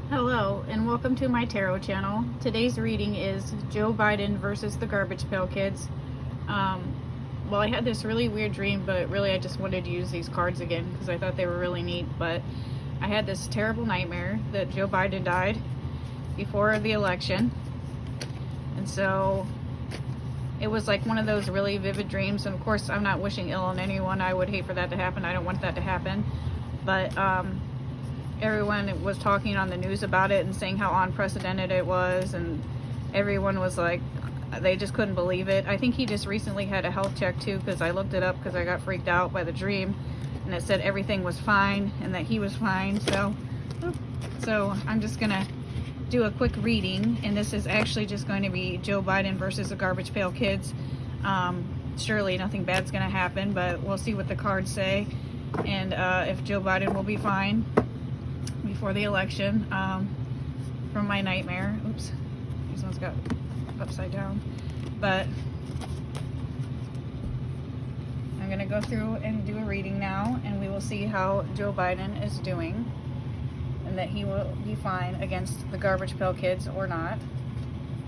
Hello and welcome to my tarot channel. Today's reading is Joe Biden versus the Garbage Pail Kids. Well, I had this really weird dream, but really I just wanted to use these cards again because I thought they were really neat. But I had this terrible nightmare that Joe Biden died before the election. And so it was like one of those really vivid dreams. And of course, I'm not wishing ill on anyone. I would hate for that to happen. I don't want that to happen. But everyone was talking on the news about it and saying how unprecedented it was, and everyone was like, they just couldn't believe it. I think he just recently had a health check too, because I looked it up because I got freaked out by the dream, and it said everything was fine and that he was fine. So I'm just gonna do a quick reading, and this is actually just going to be Joe Biden versus the Garbage Pail Kids. Surely nothing bad's gonna happen, but we'll see what the cards say, and if Joe Biden will be fine before the election from my nightmare. Oops, this one's got upside down. But I'm gonna go through and do a reading now, and we will see how Joe Biden is doing, and that he will be fine against the Garbage Pail Kids or not.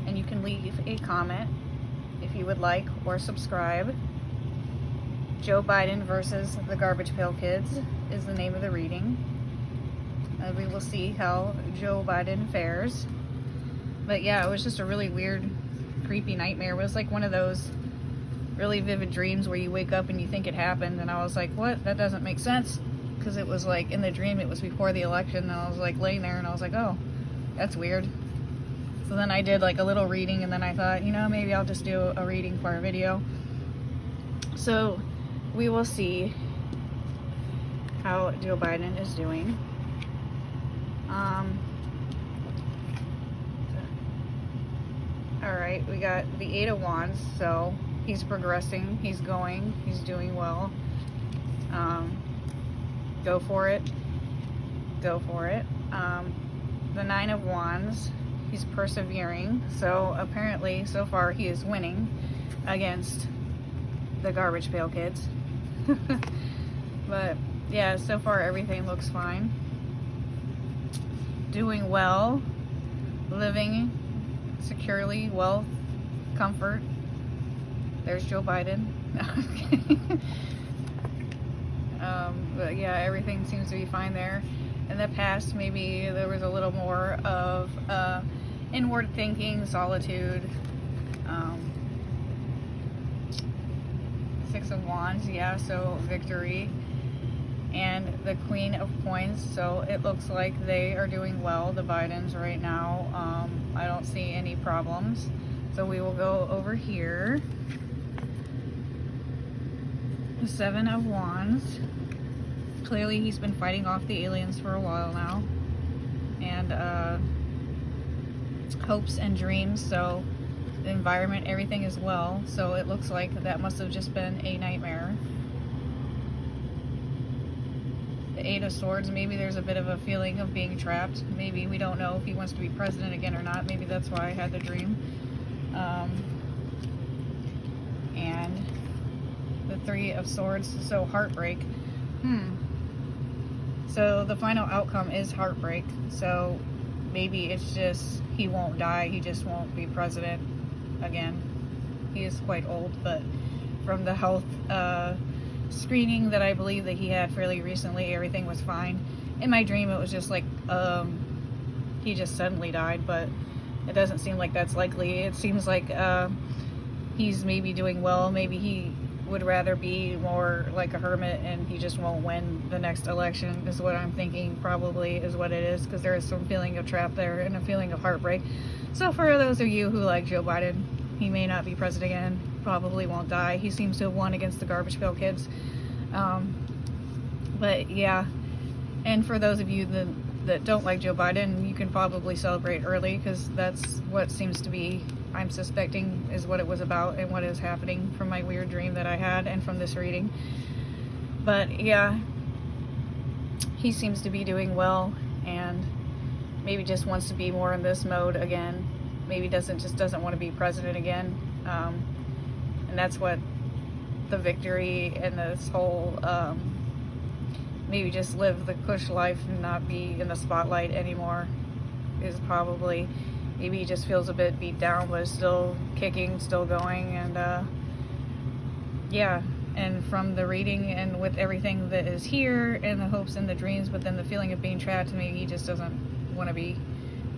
And you can leave a comment if you would like, or subscribe. Joe Biden versus the Garbage Pail Kids is the name of the reading. We will see how Joe Biden fares. But yeah, it was just a really weird, creepy nightmare. It was like one of those really vivid dreams where you wake up and you think it happened, and I was like, what? That doesn't make sense. Because it was like, in the dream, it was before the election, and I was like laying there and I was like, oh, that's weird. So then I did like a little reading, and then I thought, you know, maybe I'll just do a reading for a video. So we will see how Joe Biden is doing. Alright, we got the Eight of Wands, so he's progressing, he's going, he's doing well. Go for it. Go for it. The Nine of Wands, he's persevering, so apparently so far he is winning against the Garbage Pail Kids. But yeah, so far everything looks fine. Doing well, living securely, wealth, comfort. There's Joe Biden. No, I'm kidding. But yeah, everything seems to be fine there. In the past, maybe there was a little more of inward thinking, solitude. Six of Wands, yeah, so victory. And the Queen of Coins, so it looks like they are doing well, the Bidens right now. I don't see any problems. So we will go over here. The Seven of Wands. Clearly he's been fighting off the aliens for a while now. And hopes and dreams, so the environment, everything is well. So it looks like that must have just been a nightmare. The Eight of Swords, maybe there's a bit of a feeling of being trapped. Maybe, we don't know if he wants to be president again or not. Maybe that's why I had the dream. And the Three of Swords, so heartbreak. So the final outcome is heartbreak. So maybe it's just he won't die, he just won't be president again. He is quite old, but from the health screening that I believe that he had fairly recently, everything was fine. In my dream, it was just like he just suddenly died, but it doesn't seem like that's likely. It seems like he's maybe doing well. Maybe he would rather be more like a hermit, and he just won't win the next election, is what I'm thinking. Probably is what it is, because there is some feeling of trap there and a feeling of heartbreak. So for those of you who like Joe Biden, he may not be president again, probably won't die. He seems to have won against the Garbage Pail Kids. But yeah, and for those of you that don't like Joe Biden, you can probably celebrate early, because that's what seems to be, I'm suspecting, is what it was about and what is happening from my weird dream that I had and from this reading. But yeah, he seems to be doing well, and maybe just wants to be more in this mode again. Maybe just doesn't want to be president again. And that's what the victory and this whole maybe just live the cush life and not be in the spotlight anymore. is probably, maybe he just feels a bit beat down, but is still kicking, still going, and yeah. And from the reading and with everything that is here and the hopes and the dreams, but then the feeling of being trapped, maybe he just doesn't want to be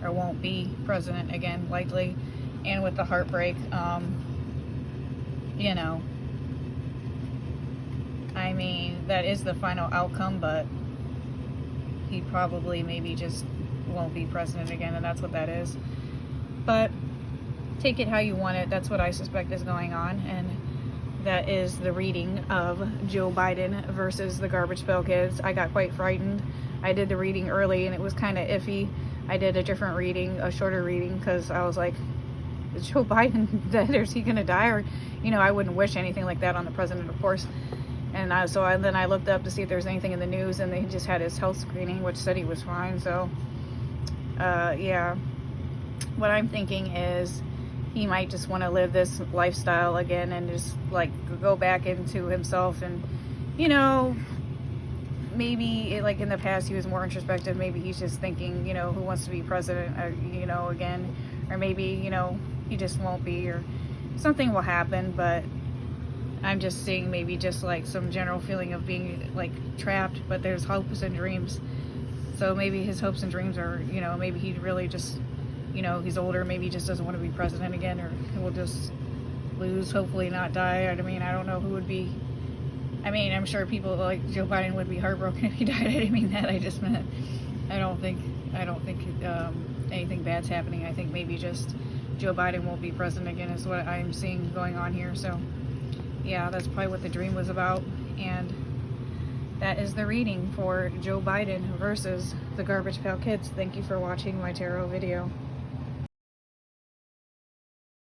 or won't be president again, likely. And with the heartbreak, you know, I mean, that is the final outcome, but he probably maybe just won't be president again, and that's what that is. But take it how you want it. That's what I suspect is going on, and that is the reading of Joe Biden versus the Garbage Pail Kids. I got quite frightened. I did the reading early, and it was kind of iffy. I did a different reading, a shorter reading, because I was like, is Joe Biden dead, or is he going to die? Or, you know, I wouldn't wish anything like that on the president, of course. And then I looked up to see if there's anything in the news, and they just had his health screening, which said he was fine. So, yeah. What I'm thinking is he might just want to live this lifestyle again and just, like, go back into himself. And, you know, maybe, like in the past, he was more introspective. Maybe he's just thinking, you know, who wants to be president, you know, again. Or maybe, you know, he just won't be, or something will happen. But I'm just seeing maybe just like some general feeling of being like trapped, but there's hopes and dreams. So maybe his hopes and dreams are, you know, maybe he really just, you know, he's older, maybe he just doesn't want to be president again, or he will just lose, hopefully not die. I mean, I don't know who would be, I mean, I'm sure people like Joe Biden would be heartbroken if he died. I didn't mean that. I just meant, I don't think anything bad's happening. I think maybe just Joe Biden won't be president again is what I'm seeing going on here. So yeah, that's probably what the dream was about. And that is the reading for Joe Biden versus the Garbage Pail Kids. Thank you for watching my tarot video.